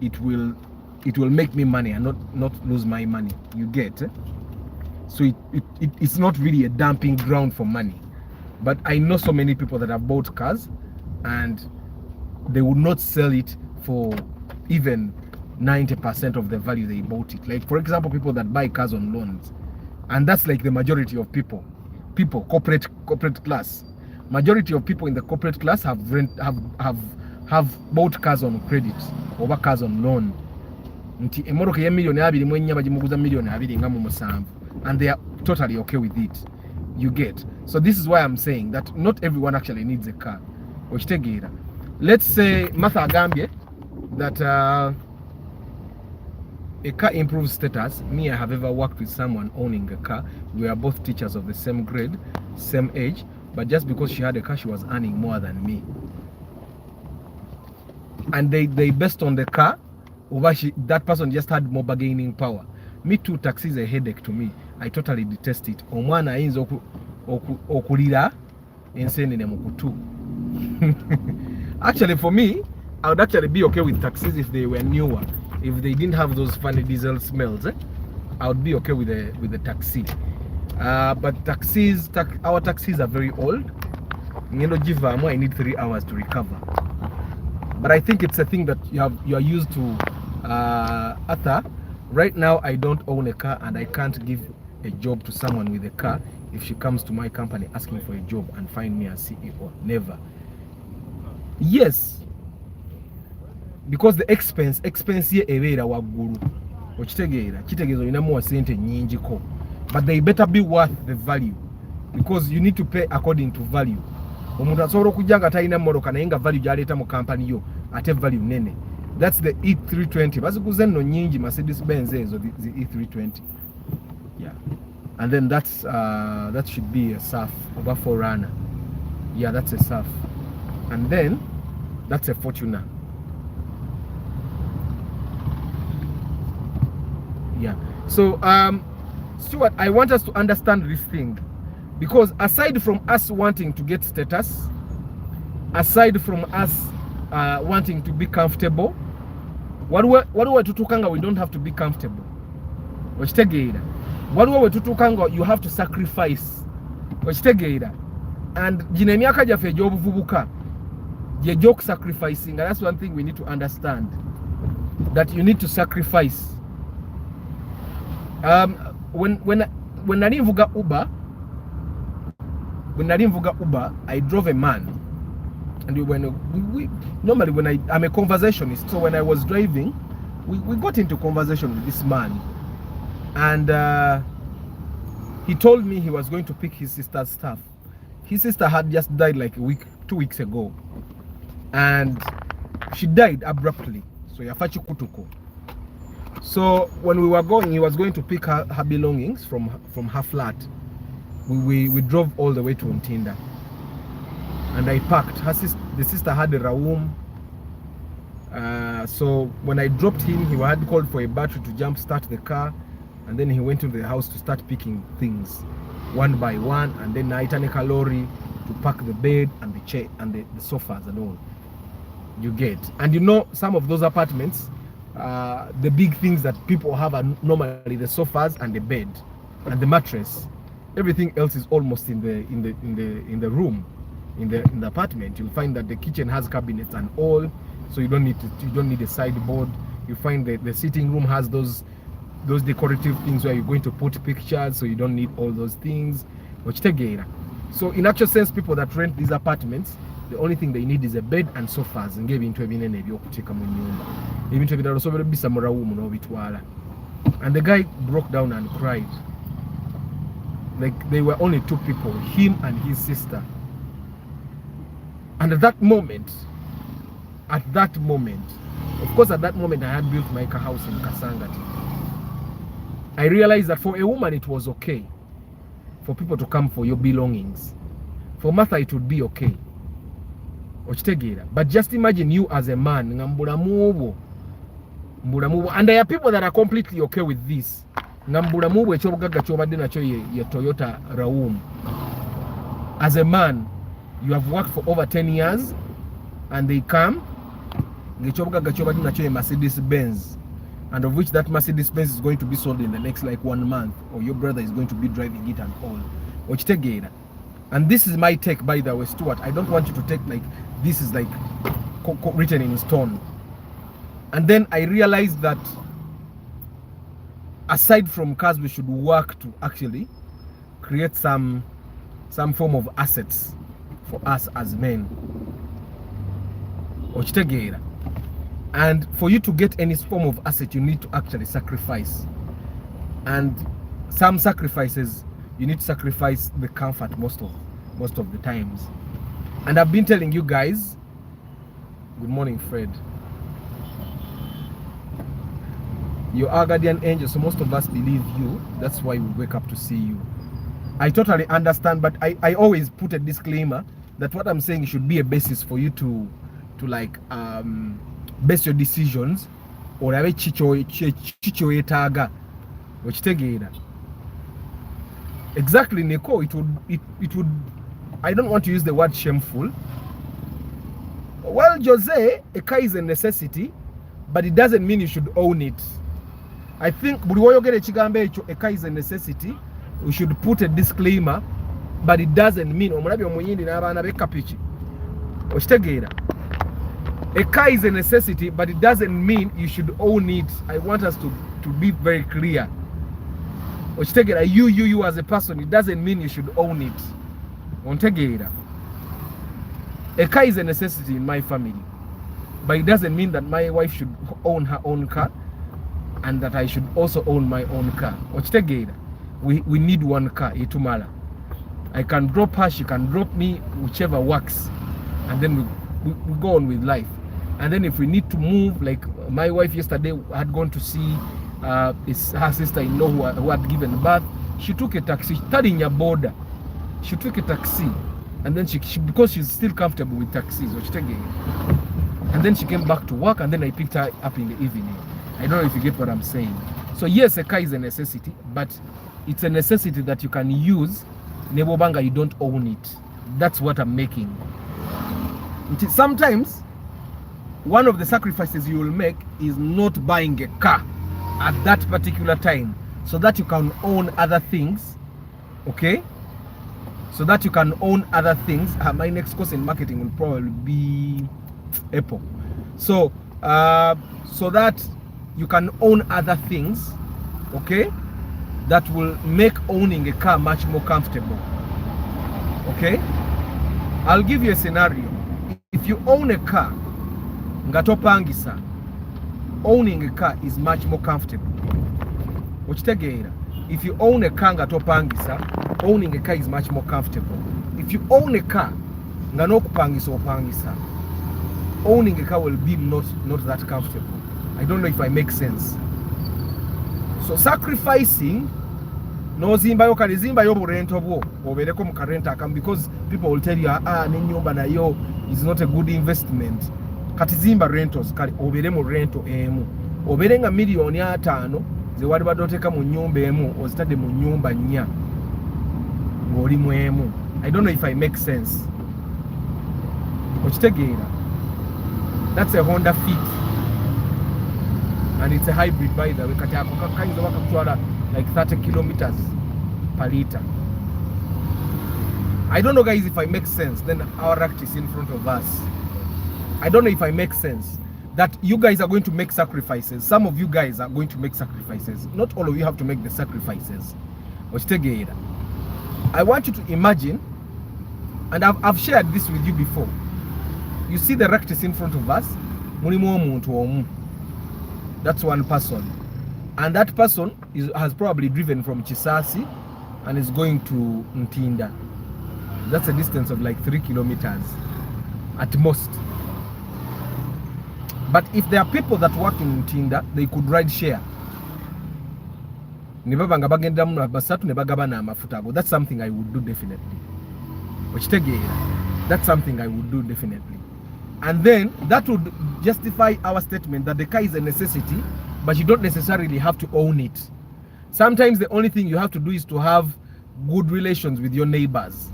it will make me money and not lose my money, you get. So it's not really a dumping ground for money. But I know so many people that have bought cars and they would not sell it for even 90% of the value they bought it. Like, for example, people that buy cars on loans, and that's like the majority of people, corporate class. Majority of people in the corporate class have bought cars on credit or cars on loan. Nti emoroka ya million 2 mwennya bagimuguza million 2 nga mu musanvu, and they are totally okay with it, you get. So this is why I'm saying that not everyone actually needs a car. Let's say Martha agambye that a car improves status. Me, I have ever worked with someone owning a car. We are both teachers of the same grade, same age, but just because she had a car, she was earning more than me. And they based on the car, that person just had more bargaining power. Me too, taxi is a headache to me. I totally detest it. Omwana ayinza okulira ensenene mukutu. Actually, for me, I would actually be okay with taxis if they were newer. If they didn't have those funny diesel smells, I would be okay with the taxi. But our taxis are very old. I need 3 hours to recover. But I think it's a thing that you are used to. Arthur, right now I don't own a car and I can't give a job to someone with a car if she comes to my company asking for a job and find me a CEO. Never. Yes. Because the expense ye ebeera waggulu. Okitegeera kitegeeza olinamu wa sente nnyingiko, but they better be worth the value, because you need to pay according to value. Omuntu asobola okujja nga talina mmoloka naye nga value gyaleeta mu company yo ate value nene. That's the E320. Baziguze nno nnyingi Mercedes Benz ezo, the E320. Yeah. And then that should be a SAF over 4Runner. Yeah, that's a SAF. And then That's a fortuner. Yeah. So Stuart, I want us to understand this thing, because aside from us wanting to get status, aside from us wanting to be comfortable, what tutukanga, we don't have to be comfortable. Ochitegeera. Waliwo tutukanga, you have to sacrifice. Ochitegeera. And gino emyaka gyaffe egy'obuvubuka gye gy'oku sacrificing. That's one thing we need to understand, that you need to sacrifice. When nali nvuga Uber, I drove a man, and we normally when I'm a conversationist, so when I was driving, we got into conversation with this man, and he told me he was going to pick his sister's stuff. His sister had just died like 2 weeks ago, and she died abruptly. So yafachi kutuko. So when we were going, he was going to pick her belongings from her flat. We drove all the way to Ntinda, and I parked. The sister had a room. So when I dropped him, he had called for a battery to jump start the car, and then he went to the house to start picking things one by one, and then I turned a lorry to pack the bed and the chair and the sofas and all. You get, and you know, some of those apartments, the big things that people have are normally the sofas and the bed and the mattress. Everything else is almost in the room, in the apartment. You'll find that the kitchen has cabinets and all, so you don't need a sideboard. You find that the sitting room has those decorative things where you're going to put pictures, so you don't need all those things. So in actual sense, people that rent these apartments, the only thing they need is a bed and sofas. And the guy broke down and cried. Like, they were only 2 people, him and his sister. And at that moment, of course, at that moment I had built my house in Kasangati. I realized that for a woman it was okay for people to come for your belongings. For Martha it would be okay. But just imagine you as a man, and there are people that are completely okay with this. Toyota Raum. As a man, you have worked for over 10 years, and they come, Mercedes Benz, and of which that Mercedes Benz is going to be sold in the next like 1 month, or your brother is going to be driving it and all. And this is my take, by the way, Stuart. I don't want you to take like this is like written in stone. And then I realized that aside from cars, we should work to actually create some form of assets for us as men. And for you to get any form of asset, you need to actually sacrifice. And some sacrifices, you need to sacrifice the comfort most of the times. And I've been telling you guys, good morning, Fred. You are guardian angel, so most of us believe you. That's why we wake up to see you. I totally understand, but I always put a disclaimer that what I'm saying should be a basis for you to like base your decisions or have chicho etaga which exactly, Nico. It would I don't want to use the word shameful. Well, Jose, a car is a necessity, but it doesn't mean you should own it. I think a car is a necessity. We should put a disclaimer, but it doesn't mean a car is a necessity, but it doesn't mean you should own it. I want us to be very clear. You as a person, it doesn't mean you should own it. A car is a necessity in my family, but it doesn't mean that my wife should own her own car and that I should also own my own car. We need one car. I can drop her, she can drop me, whichever works, and then we go on with life. And then if we need to move, like my wife yesterday had gone to see her sister-in-law who had given birth. She took a taxi, studying a border. She took a taxi, and then she because she's still comfortable with taxis, and then she came back to work, and then I picked her up in the evening. I don't know if you get what I'm saying. So yes, a car is a necessity, but it's a necessity that you can use. Nebobanga, you don't own it. That's what I'm making. Sometimes one of the sacrifices you will make is not buying a car at that particular time, so that you can own other things. Okay, so that you can own other things. My next course in marketing will probably be Apple. So so that you can own other things, okay, that will make owning a car much more comfortable. Okay, I'll give you a scenario. If you own a car ngatopangisa, owning a car is much more comfortable. If you own a car ngatopangisa, owning a car is much more comfortable. If you own a car nganokupangisa opangisa, owning a car will be not that comfortable. I don't know if I make sense. So sacrificing no zimba yo kalizimba yo burento bwo obereko mu karenta akam, because people will tell you nenyumba na yo is not a good investment. Kati zimba rentals kali obere mu rento emu oberenga milioni 5 ze wali badoteka mu nyumba emu ozitade mu nyumba 4 ngoli mu emu. I don't know if I make sense. Okitegeera, that's a Honda Fit, and it's a hybrid, by the way. Kati ako kayinza bakakutwala like 30 kilometers per liter. I don't know, guys, if I make sense. Then our act is in front of us. I don't know if I make sense. That you guys are going to make sacrifices. Some of you guys are going to make sacrifices. Not all of you have to make the sacrifices. I want you to imagine, and I've shared this with you before. You see the rectus in front of us. That's one person, and that person has probably driven from Chisasi and is going to Ntinda. That's a distance of like 3 kilometers at most. But if there are people that work in Ntinda, they could ride share. That's something I would do definitely. That's something I would do definitely. And then that would justify our statement that the car is a necessity, but you don't necessarily have to own it. Sometimes the only thing you have to do is to have good relations with your neighbors.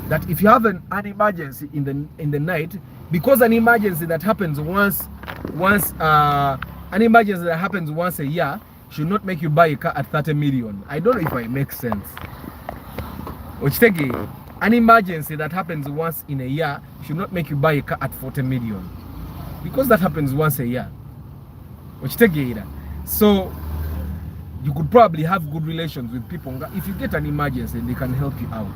That if you have an emergency in the night, because an emergency that happens once a year should not make you buy a car at 30 million. I don't know if I make sense. An emergency that happens once in a year should not make you buy a car at 40 million. Because that happens once a year. So you could probably have good relations with people. If you get an emergency, they can help you out.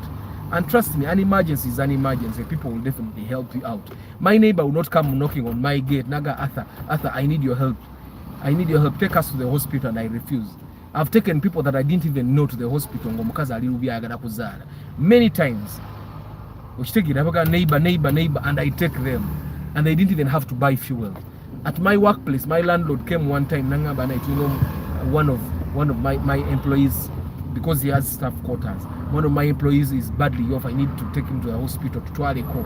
And trust me, an emergency is an emergency. People will definitely help you out. My neighbor will not come knocking on my gate. Naga, Arthur, I need your help. I need your help. Take us to the hospital, and I refuse. I've taken people that I didn't even know to the hospital many times. Neighbor, and I take them, and they didn't even have to buy fuel. At my workplace, my landlord came one time, one of my employees, because he has staff quarters. One of my employees is badly off. I need to take him to the hospital to Twaleko.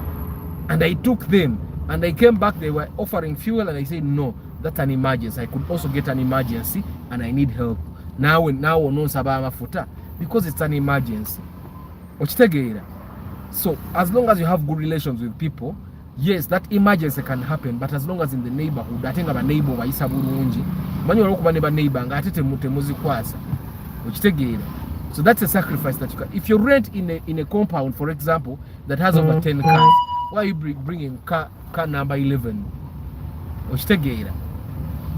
And I took them, and I came back, they were offering fuel, and I said, no, that's an emergency. I could also get an emergency, and I need help. Now no sabama futa, because it's an emergency. So as long as you have good relations with people, yes, that emergency can happen. But as long as in the neighborhood, I think about neighbor wa isaburunji, many neighbor ngatete mutemuzi kwasa. So that's a sacrifice that you can. If you rent in a compound, for example, that has over 10 cars, why are you bringing car number 11?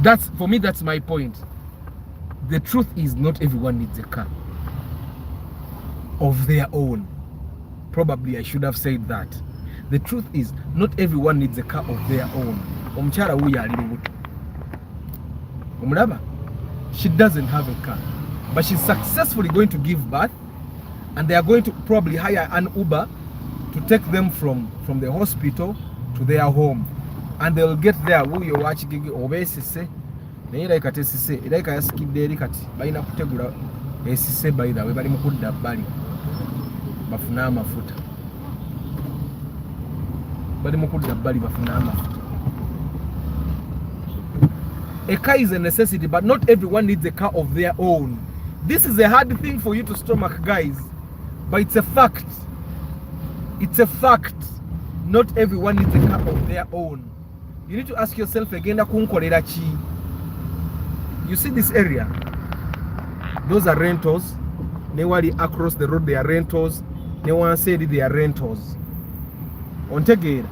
That's, for me, that's my point. The truth is, not everyone needs a car of their own. Probably I should have said that. The truth is, not everyone needs a car of their own. She doesn't have a car, but she's successfully going to give birth, and they are going to probably hire an Uber to take them from the hospital to their home, and they'll get there. Who you watch obesise naye kati esise era kayasikidde eri kati balina kutegula esise bayida we bali mukudda bali bafuna amafuta, bali mukudda bali bafuna amafuta. A car is a necessity, but not everyone needs a car of their own. This is a hard thing for you to stomach, guys, but it's a fact. It's a fact. Not everyone needs a car of their own. You need to ask yourself again, you see this area? Those are rentals. Newali across the road, they are rentals. No one said they are rentals. Ontegera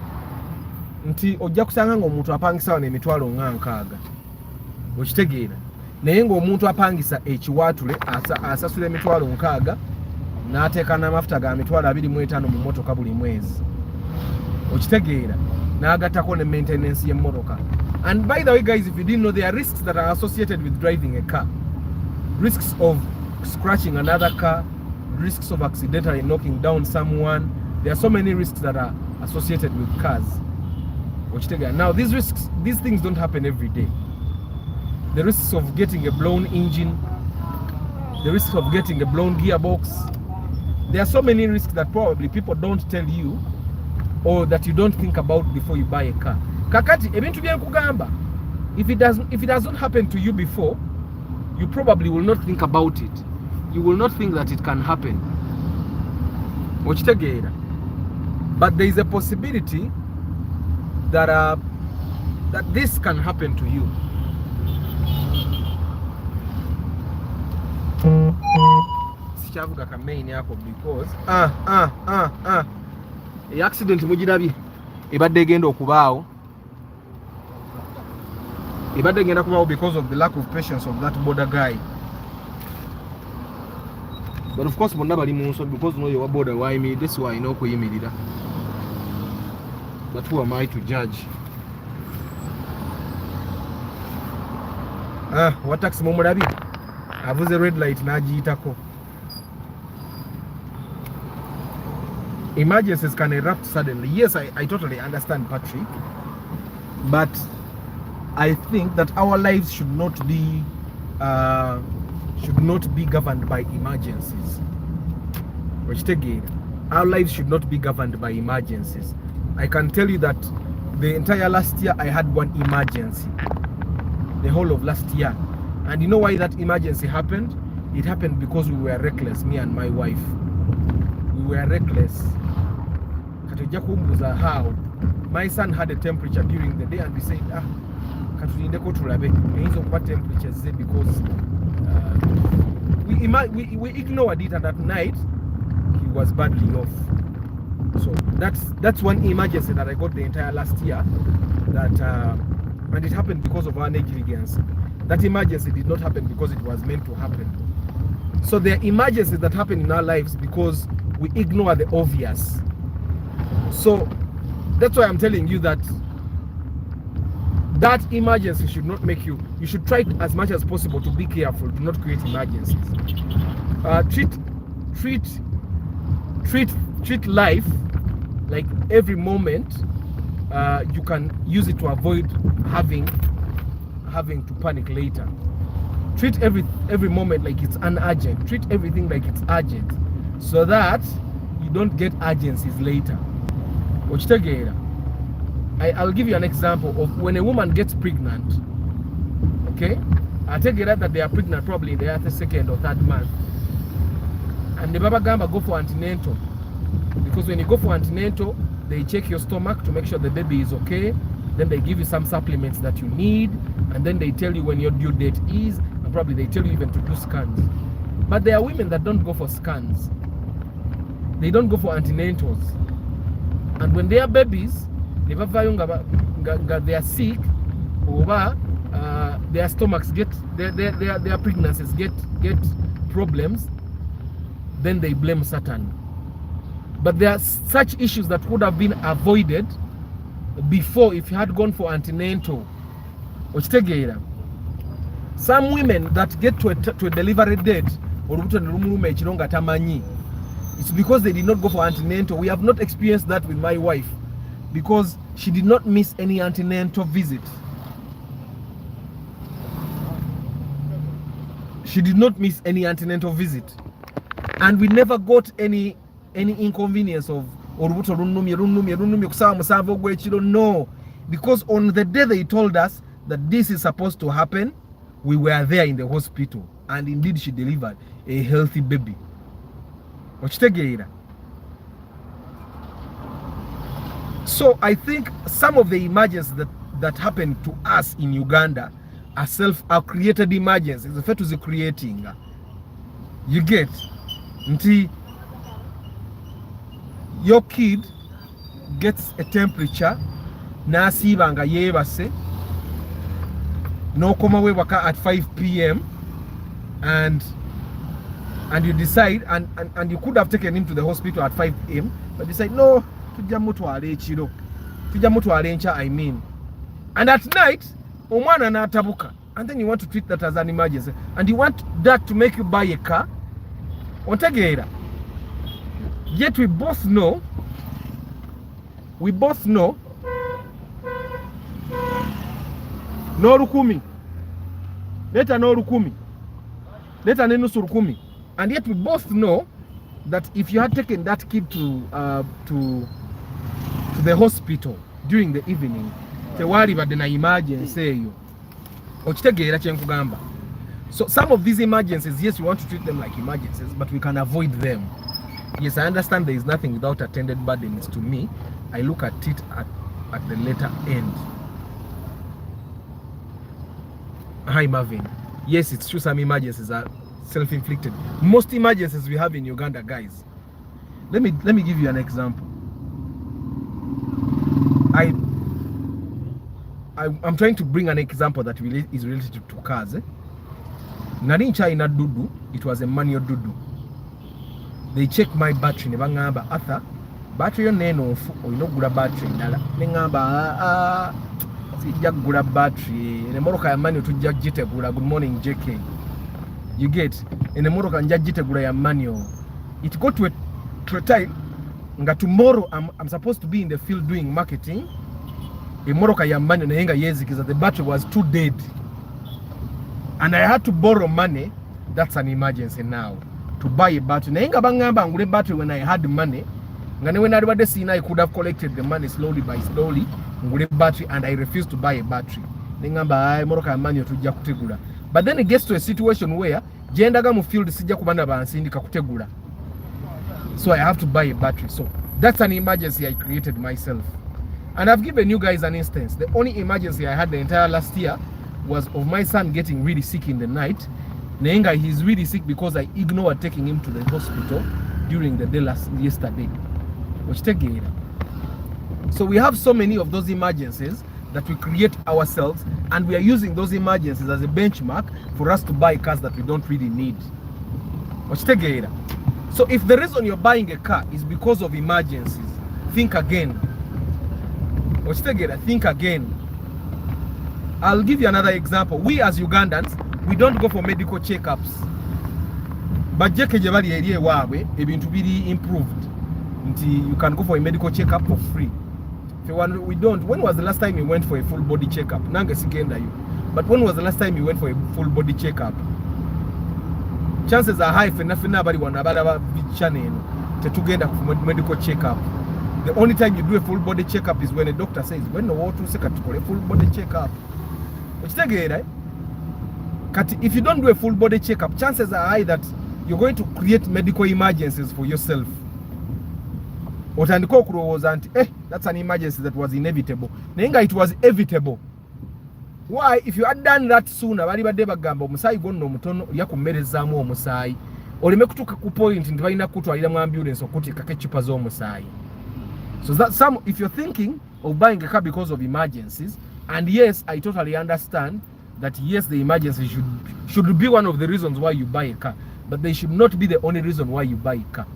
nti ojja kusanga ng'omuntu apangisa wano emitwalo nga nkaaga. Okitegeera naye ng'omuntu apangisa ekiwaatule asasula emitwalo nkaaga n'ateeka n'amafuta ga mitwalo 25 mu mmotoka buli mwezi. Okitegeera n'agattako ne maintenance y'emmotoka. And by the way, guys, if you didn't know, there are risks that are associated with driving a car. Risks of scratching another car, risks of accidentally knocking down someone. There are so many risks that are associated with cars. Now, these things don't happen every day. The risks of getting a blown engine, the risks of getting a blown gearbox. There are so many risks that probably people don't tell you or that you don't think about before you buy a car. Kakati, ebintu byenkugamba, if it doesn't happen to you before, you probably will not think about it. You will not think that it can happen. But there is a possibility that this can happen to you. Sichavuga kamain yako because the accident mujirabi ebadde egenda okubaawo. Ebadde egenda kubaawo because of the lack of patience of that border guy. But of course, bonna bali mu nsobi because no your border why me. That's why I know kuyimirira. But who am I to judge? What taxi mumulabi? Avuze red light n'agiyitako. Emergencies can erupt suddenly. Yes, I totally understand, Patrick. But I think that our lives should not be governed by emergencies. Our lives should not be governed by emergencies. I can tell you that the entire last year I had one emergency. The whole of last year. And you know why that emergency happened? It happened because we were reckless, me and my wife. We were reckless. How? My son had a temperature during the day and we said, temperatures because we ignored it, and at night he was badly off. So that's one emergency that I got the entire last year, and it happened because of our negligence. That emergency did not happen because it was meant to happen. So there are emergencies that happen in our lives because we ignore the obvious. So that's why I'm telling you that emergency should not make you should try as much as possible to be careful, to not create emergencies. Treat life like every moment you can use it to avoid having to panic later. Treat every moment like it's urgent. Treat everything like it's urgent, so that you don't get urgencies later. I'll give you an example of when a woman gets pregnant. Okay, I take it out that they are pregnant probably in the second or third month, and the Baba Gamba go for antenatal, because when you go for antenatal, they check your stomach to make sure the baby is okay. Then they give you some supplements that you need, and then they tell you when your due date is, and probably they tell you even to do scans. But there are women that don't go for scans. They don't go for antenatals, and when they are babies, they are sick, or their stomachs get their pregnancies get problems, then they blame Satan. But there are such issues that would have been avoided before if you had gone for antenatal. Some women that get to a delivery date, it's because they did not go for antenatal. We have not experienced that with my wife, because she did not miss any antenatal visit. She did not miss any antenatal visit, and we never got any inconvenience of no, because on the day they told us that this is supposed to happen, we were there in the hospital, and indeed she delivered a healthy baby. So I think some of the emergencies that happened to us in Uganda are created emergencies. The fact is creating. You get until your kid gets a temperature, nasibanga yebase, no koma we waka at 5 p.m. and you decide and you could have taken him to the hospital at 5 p.m. but decide no, tujja mutwale encha, I mean. And at night, omwana n'atabuka, and then you want to treat that as an emergency, and you want that to make you buy a car. Ontegeera. Yet we both know no rukumi, leta no rukumi, leta nenusu rukumi, and yet we both know that if you had taken that kid to the hospital during the evening, tewali badde na emergency eyo. Okitegeera kye nkugamba. So some of these emergencies, yes, we want to treat them like emergencies, but we can avoid them. Yes, I understand there is nothing without attended burdens. To me, I look at it at the later end. Hi Marvin. Yes, it's true, some emergencies are self-inflicted. Most emergencies we have in Uganda, guys. Let me give you an example. I'm trying to bring an example that is related to cars. Nari in China dudu, it was a manual dudu. They check my battery, ne bangamba Arthur, battery neno ofu oyino gula battery ndala. Ne ngamba sijja gula battery. Ne moroka ya manual tujja gitegula. Good morning JK. You get in a moroka njja gitegula ya manual. It got to a time nga tomorrow I'm supposed to be in the field doing marketing. A moroka ya manual nayenga yezikiza, the battery was too dead. And I had to borrow money. That's an emergency now. To buy a battery. Nayenga bangamba ngule battery when I had money. Ngane when I could have collected the money slowly by slowly. Ngule battery, and I refused to buy a battery. Nengamba moroka ya manual tujja kutegula. But then it gets to a situation where jendaga mu field sijja kubana bansindika kutegula. So I have to buy a battery. So that's an emergency I created myself. And I've given you guys an instance. The only emergency I had the entire last year was of my son getting really sick in the night. Nenga, he's really sick because I ignored taking him to the hospital during the day yesterday. So we have so many of those emergencies that we create ourselves, and we are using those emergencies as a benchmark for us to buy cars that we don't really need. So if the reason you're buying a car is because of emergencies, think again. Think again. I'll give you another example. We as Ugandans, we don't go for medical checkups. But jebali area wawe ebintu biri improved. You can go for a medical checkup for free. We don't. When was the last time you went for a full body checkup? But when was the last time you went for a full body checkup? Chances are high for nobody wanabala to medical checkup. The only time you do a full body checkup is when a doctor says, when the water is a full body checkup. If you don't do a full body checkup, chances are high that you're going to create medical emergencies for yourself. That's an emergency that was inevitable. Nenga, it was evitable. Why? If you had done that sooner, omusaayi gonna omutono yakumerezaamu omusaayi. Oleme kutuuka ku point nti balina kutwalira mu ambulance okuteekako ecupa z'omusaayi. So that if you're thinking of buying a car because of emergencies, and yes, I totally understand that yes, the emergency should be one of the reasons why you buy a car, but they should not be the only reason why you buy a car.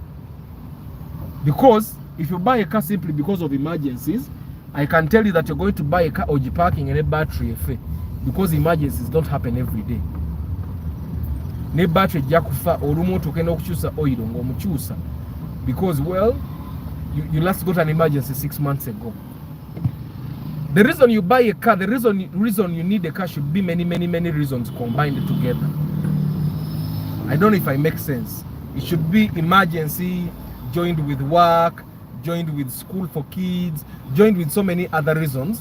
Because if you buy a car simply because of emergencies, I can tell you that you're going to buy a car or parking and a battery because emergencies don't happen every day. Ne battery jakufa olumu tokenda okukyusa oil ng'omukyusa because well you last got an emergency 6 months ago. The reason you buy a car, the reason you need a car should be many reasons combined together. I don't know if I make sense. It should be emergency joined with work, joined with school for kids, joined with so many other reasons.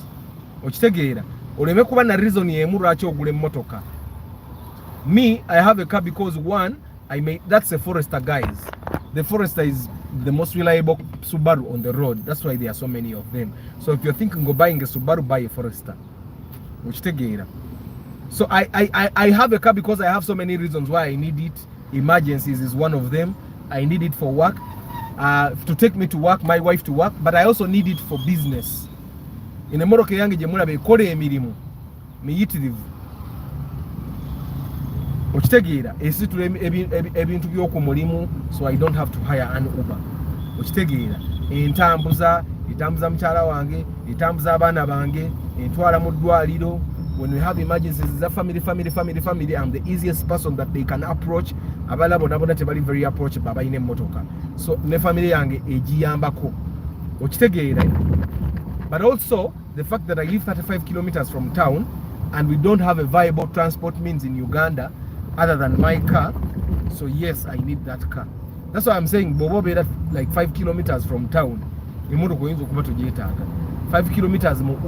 oleme kuba na reason yemu lwaki ogula emmotoka. Me, I have a car because one, that's a Forester, guys. The Forester is the most reliable Subaru on the road. That's why there are so many of them. So if you're thinking of buying a Subaru, buy a Forester. So I have a car because I have so many reasons why I need it. Emergencies is one of them. I need it for work, to take me to work, my wife to work, but I also need it for business. In emmotoka yange gye mulaba ekola emirimu miyitirivu. Okitegeera esitula ebintu by'oku mulimu, so I don't have to hire an Uber. Okitegeera etambuza mukyala wange, etambuza abaana bange, entwala mu ddwaliro. When we have emergencies, it's a family, I'm the easiest person that they can approach. Abala bona tebali very approachable abalina emmotoka. So ne family yange egiyambako. Okitegeera. But also the fact that I live 35 kilometers from town and we don't have a viable transport means in Uganda other than my car. So yes, I need that car. That's why I'm saying Bobo be that like 5 kilometers from town. 5 kilometers mo